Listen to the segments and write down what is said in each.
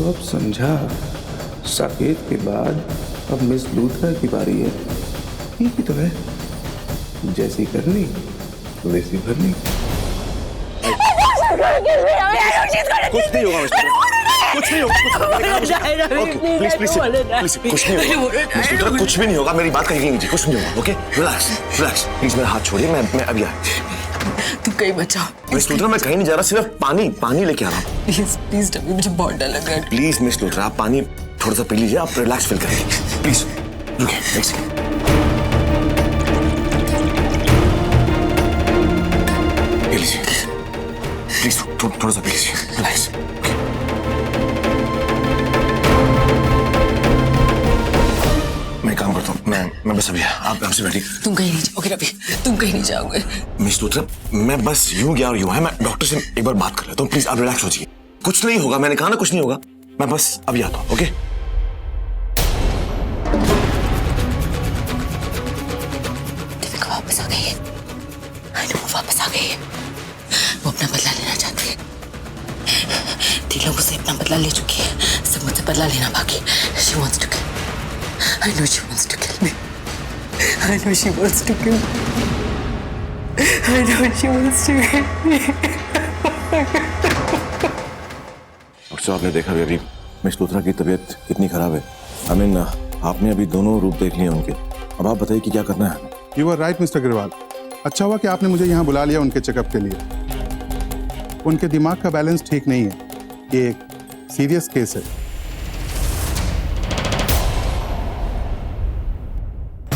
अब समझा। साकेत के बाद अब मिस लूथरा की बारी है। ठीक ही तो है, जैसी करनी वैसी भरनी। कुछ नहीं होगा, कुछ नहीं होगा। प्लीज प्लीज कुछ नहीं होगा, कुछ भी नहीं होगा। मेरी बात कहीं लीजिए, कुछ नहीं होगा। Okay, relax relax please. मेरा हाथ छोड़िए, मैं अभी आया। तुम कहीं बचाओ। मिस लूथरा, मैं कहीं नहीं जा रहा, सिर्फ पानी लेके आ रहा हूँ। प्लीज प्लीज रवि, मुझे बहुत डर लग रहा है। प्लीज मिस लूथरा, आप पानी थोड़ा सा पी लीजिए, आप रिलैक्स फील करेंगे। प्लीज रुकिए, एक सेकंड। पी लीजिए प्लीज, थोड़ा सा पी लीजिए, रिलैक्स। मैं काम करता हूँ, मैं बस अभी आप आपसे बैठिए। तुम कहीं नहीं जाओगे रवि, तुम कहीं नहीं जाओगे। मिस लूथरा, मैं बस यूं गया और यूं है। मैं डॉक्टर से एक बार बात कर लेता हूँ। प्लीज आप रिलैक्स हो जाइए, कुछ नहीं होगा। मैंने कहा ना कुछ नहीं होगा। मैं बस अभी आता हूँ। ओके देविका वापस आ गई है। आई नो, वो वापस आ गई है। वो अपना बदला लेना चाहती है। 3 लोगों से अपना बदला ले चुकी है, सब मुझसे बदला लेना बाकी। She wants to kill me. I know she wants to kill me. I know she wants to kill me. I know she wants to kill me. Doctor साहब, आपने देखा अभी मिस लूथरा की तबीयत कितनी खराब है। आई मीन, आपने अभी दोनों रूप देख लिए उनके। अब आप बताइए कि क्या करना है। You are right mister Agarwal. अच्छा हुआ कि आपने मुझे यहाँ बुला लिया उनके चेकअप के लिए। उनके दिमाग का बैलेंस ठीक नहीं है, ये एक सीरियस केस है।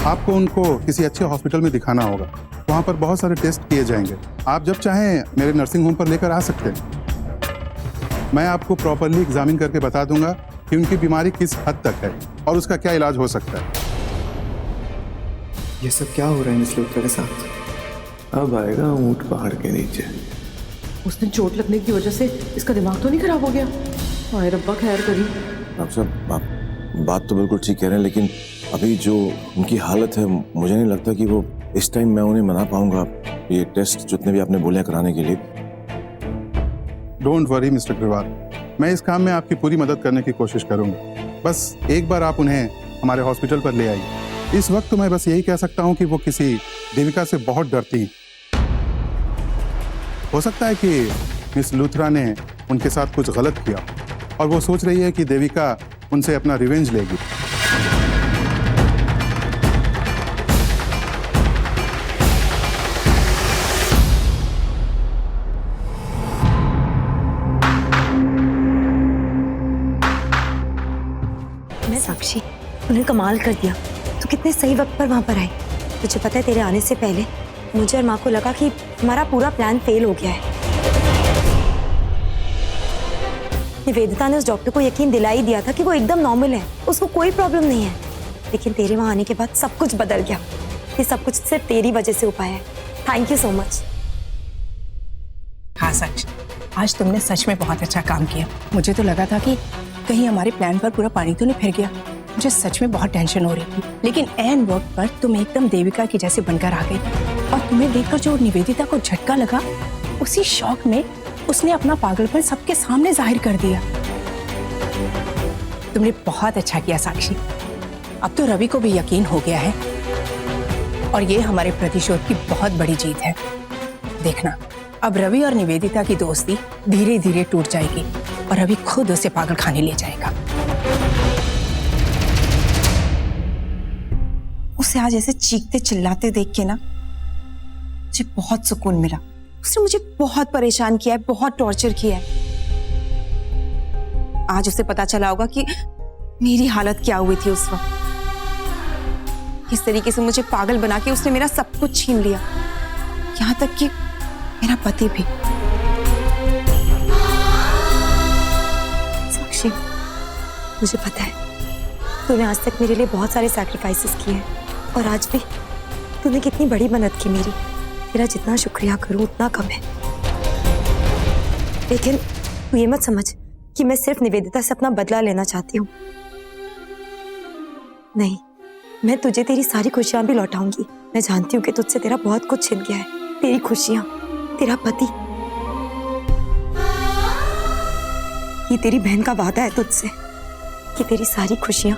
आपको उनको किसी अच्छे हॉस्पिटल में दिखाना होगा। वहाँ पर बहुत सारे टेस्ट किए जाएंगे। आप जब चाहें मेरे नर्सिंग होम पर लेकर आ सकते हैं। मैं आपको प्रॉपरली एग्जामिन करके बता दूंगा कि उनकी बीमारी किस हद तक है और उसका क्या इलाज हो सकता है। ये सब क्या हो रहा है मिस लूथरा के साथ? अब आएगा ऊंट पहाड़ के नीचे। उसने चोट लगने की वजह से इसका दिमाग तो नहीं खराब हो गया? हाय रब्बा, खैर करी। डॉक्टर साहब, आप बात तो बिल्कुल ठीक कह रहे हैं, लेकिन अभी जो उनकी हालत है, मुझे नहीं लगता कि वो इस टाइम मैं उन्हें मना पाऊंगा ये टेस्ट जितने भी आपने बोले हैं कराने के लिए। डोंट वरी मिस्टर अग्रवाल, मैं इस काम में आपकी पूरी मदद करने की कोशिश करूंगा। बस एक बार आप उन्हें हमारे हॉस्पिटल पर ले आइए। इस वक्त तो मैं बस यही कह सकता हूं कि वो किसी देविका से बहुत डरती हैं। हो सकता है कि मिस लूथरा ने उनके साथ कुछ गलत किया और वो सोच रही है कि देविका उनसे अपना रिवेंज लेगी। साक्षी, तूने कमाल कर दिया। तू कितने सही वक्त पर वहां पर आई। तुझे पता है, तेरे आने से पहले मुझे और माँ को लगा कि हमारा पूरा प्लान फेल हो गया है। निवेदिता ने उस डॉक्टर को यकीन दिला ही दिया था कि वो एकदम नॉर्मल है, उसको कोई प्रॉब्लम नहीं है। लेकिन तेरे वहां आने के बाद सब कुछ बदल गया। ये सब कुछ सिर्फ तेरी वजह से हो पाया है। Thank you so much. हाँ सच, आज तुमने सच में बहुत अच्छा काम किया। मुझे तो लगा था कि कहीं हमारे प्लान पर पूरा पानी तो नहीं फिर गया। मुझे सच में बहुत टेंशन हो रही थी, लेकिन ऐन वक्त पर तुम एकदम देविका की जैसे बनकर आ गई। और तुम्हें देखकर जो निवेदिता को झटका लगा, उसी शौक में उसने अपना पागलपन सबके सामने जाहिर कर दिया। तुमने बहुत अच्छा किया साक्षी। अब तो रवि को भी यकीन हो गया है और ये हमारे प्रतिशोध की बहुत बड़ी जीत है। देखना, अब रवि और निवेदिता की दोस्ती धीरे धीरे टूट जाएगी और रवि खुद उसे पागल खाने ले जाएगा। उसे आज ऐसे चीखते चिल्लाते देख के ना मुझे बहुत सुकून मिला। उसने मुझे बहुत परेशान किया है, बहुत टॉर्चर किया है। आज उसे पता चला होगा कि मेरी हालत क्या हुई थी उस वक्त। किस तरीके से मुझे पागल बना के उसने मेरा सब कुछ छीन लिया, यहाँ तक कि मेरा पति भी। साक्षी, मुझे पता है तूने आज तक मेरे लिए बहुत सारे सैक्रिफाइसेस किए हैं और आज भी तूने कितनी बड़ी मदद की मेरी। तेरा जितना शुक्रिया करूं उतना कम है। लेकिन तू ये मत समझ कि मैं सिर्फ निवेदिता से अपना बदला लेना चाहती हूँ। नहीं, मैं तुझे तेरी सारी खुशियां भी लौटाऊंगी। मैं जानती हूँ कि तुझसे तेरा बहुत कुछ छिन गया है, तेरी खुशियां, तेरा पति। ये तेरी बहन का वादा है तुझसे कि तेरी सारी खुशियां,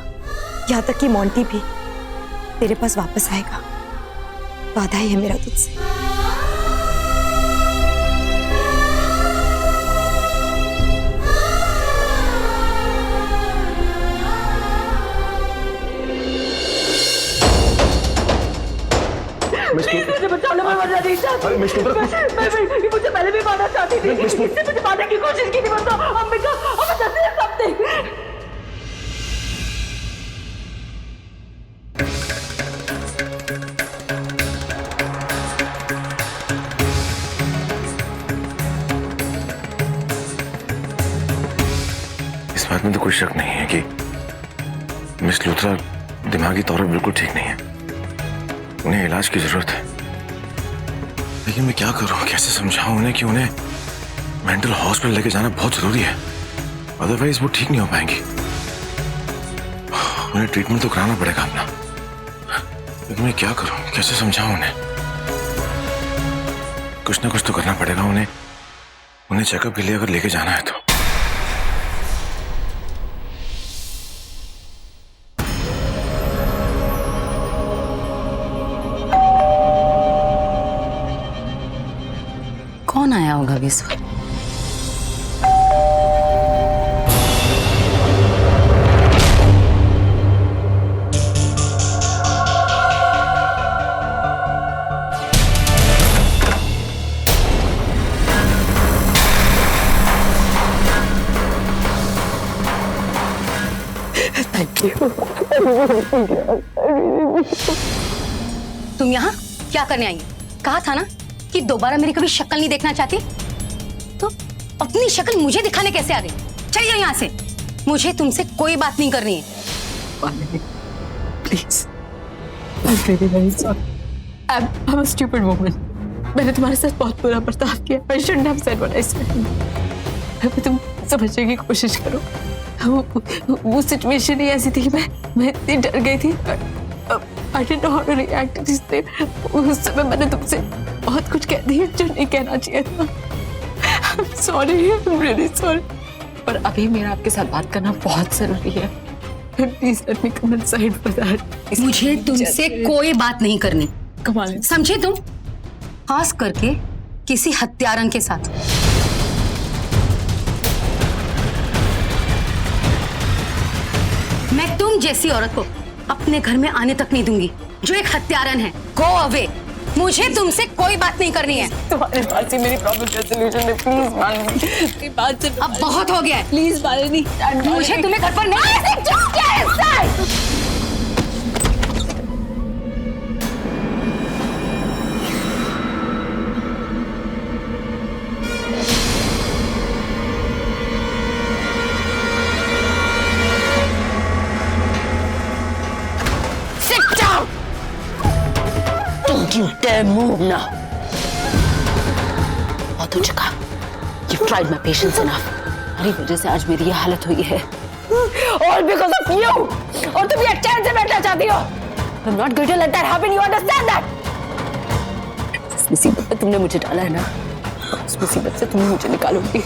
यहाँ तक कि मोंटी भी तेरे पास वापस आएगा। वादा है मेरा तुझसे। मुझे बचा लो, मैं मरना नहीं चाहती। मैं मुझे पहले भी मारना चाहती थी, इससे मुझे मारने की कोशिश की थी, मतलब अम्बिका, अब जल्दी समथिंग। इस बात में तो कोई शक नहीं है कि मिस लूथरा दिमागी तौर पर बिल्कुल ठीक नहीं है, उन्हें इलाज की जरूरत है। लेकिन मैं क्या करूं, कैसे समझाऊं उन्हें कि उन्हें मेंटल हॉस्पिटल लेके जाना बहुत जरूरी है, अदरवाइज वो ठीक नहीं हो पाएंगी। उन्हें ट्रीटमेंट तो कराना पड़ेगा अपना, लेकिन मैं क्या करूं, कैसे समझाऊं उन्हें? कुछ ना कुछ तो करना पड़ेगा उन्हें चेकअप के लिए अगर लेके जाना है तो। कौन आया होगा अभी इस वक्त? तुम यहाँ क्या करने आई? कहा था ना कि दोबारा मेरी कभी शक्ल नहीं देखना चाहती, तो अपनी शक्ल मुझे दिखाने कैसे आ गई? चल जाओ यहाँ से, मुझे तुमसे कोई बात नहीं करनी है। Please, I'm a stupid woman. मैंने तुम्हारे साथ बहुत बुरा बर्ताव किया। I shouldn't have said what I said. तुम समझने की कोशिश करो। वो सिचुएशन ही ऐसी थी कि मैं इतनी डर गई थी। I didn't know how to react. उस समय मैंने तुमसे बहुत कुछ कह दिया जो नहीं कहना चाहिए था। I'm sorry, I'm really sorry. पर अभी मेरा आपके साथ बात करना बहुत जरूरी है। Please let me come inside for that. मुझे तुमसे कोई बात नहीं करनी, कमाल, समझे तुम? खास करके किसी हत्यारन के साथ। मैं तुम जैसी औरत को अपने घर में आने तक नहीं दूंगी जो एक हत्यारन है। गो अवे, मुझे तुमसे कोई बात नहीं करनी है। तुम्हारे पास ही मेरी प्रॉब्लम का सॉल्यूशन है। प्लीज मालिनी, बात से अब बहुत हो गया है। प्लीज मालिनी, मुझे तुम्हें घर पर नहीं You dare move now. बहुत हो चुका। You've tried my patience enough. हमारी वजह से आज मेरी ये हालत हुई है। All because of you. और तुम ये चैन से बैठना चाहती हो। I'm not going to let that happen. You understand that? जिस मुसीबत में तुमने मुझे डाला है ना, उस मुसीबत से तुम मुझे निकालोगी।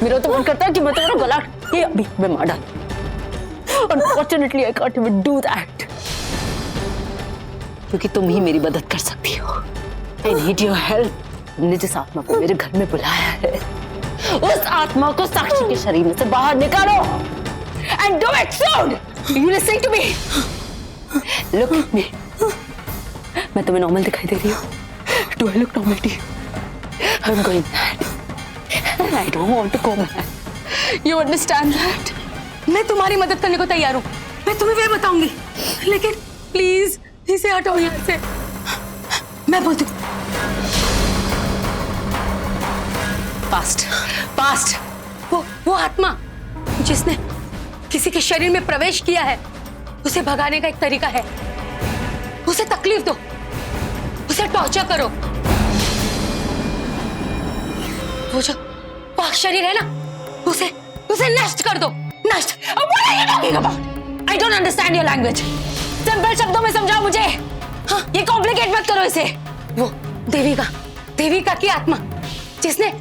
मेरा तो मन करता है कि मैं तुम्हारा गला ये अभी मैं मार डालूं। Unfortunately, I can't even do that. क्योंकि तुम ही मेरी मदद कर सकती हो। I need your help. तुमने जिस आत्मा को मेरे घर में बुलाया है, उस आत्मा को साक्षी के शरीर में से बाहर निकालो। And do it soon. You listen to me. Look at me. मैं तुम्हें नॉर्मल दिखाई दे रही हूँ? Do I look normal to you? I'm going mad. And I don't want to go mad. You understand that? मैं तुम्हारी मदद करने को तैयार हूँ। मैं तुम्हें भी बताऊंगी, लेकिन प्लीज इसे हटाओ यहाँ से। मैं बोलती हूँ पास्ट, पास्ट, वो आत्मा जिसने किसी के शरीर में प्रवेश किया है, उसे भगाने का एक तरीका है। उसे तकलीफ दो, उसे टॉर्चर करो। वो जो पाक शरीर है ना, उसे नष्ट कर दो, नष्ट। What are you talking about? I don't understand your language. Simple शब्दों में समझाओ मुझे। हाँ, ये कॉम्प्लिकेट मत करो इसे। वो देविका की आत्मा जिसने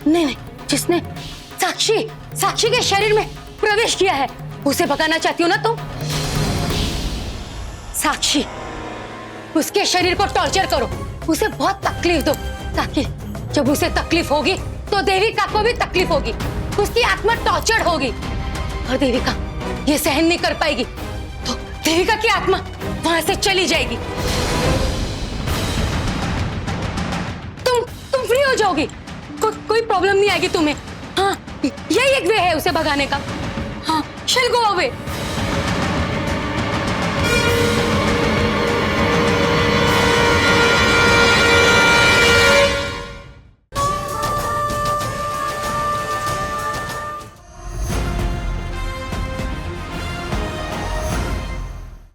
नहीं, जिसने साक्षी साक्षी के शरीर में प्रवेश किया है, उसे भगाना चाहती हो ना तुम? साक्षी, उसके शरीर को टॉर्चर करो, उसे बहुत तकलीफ दो, ताकि जब उसे तकलीफ होगी तो देविका को भी तकलीफ होगी, उसकी आत्मा टॉर्चर होगी और देविका ये सहन नहीं कर पाएगी, तो देविका की आत्मा वहां से चली जाएगी। तुम फ्री हो जाओगी, कोई प्रॉब्लम नहीं आएगी तुम्हें। हाँ, यही एक वे है उसे भगाने का। हाँ, she'll go away।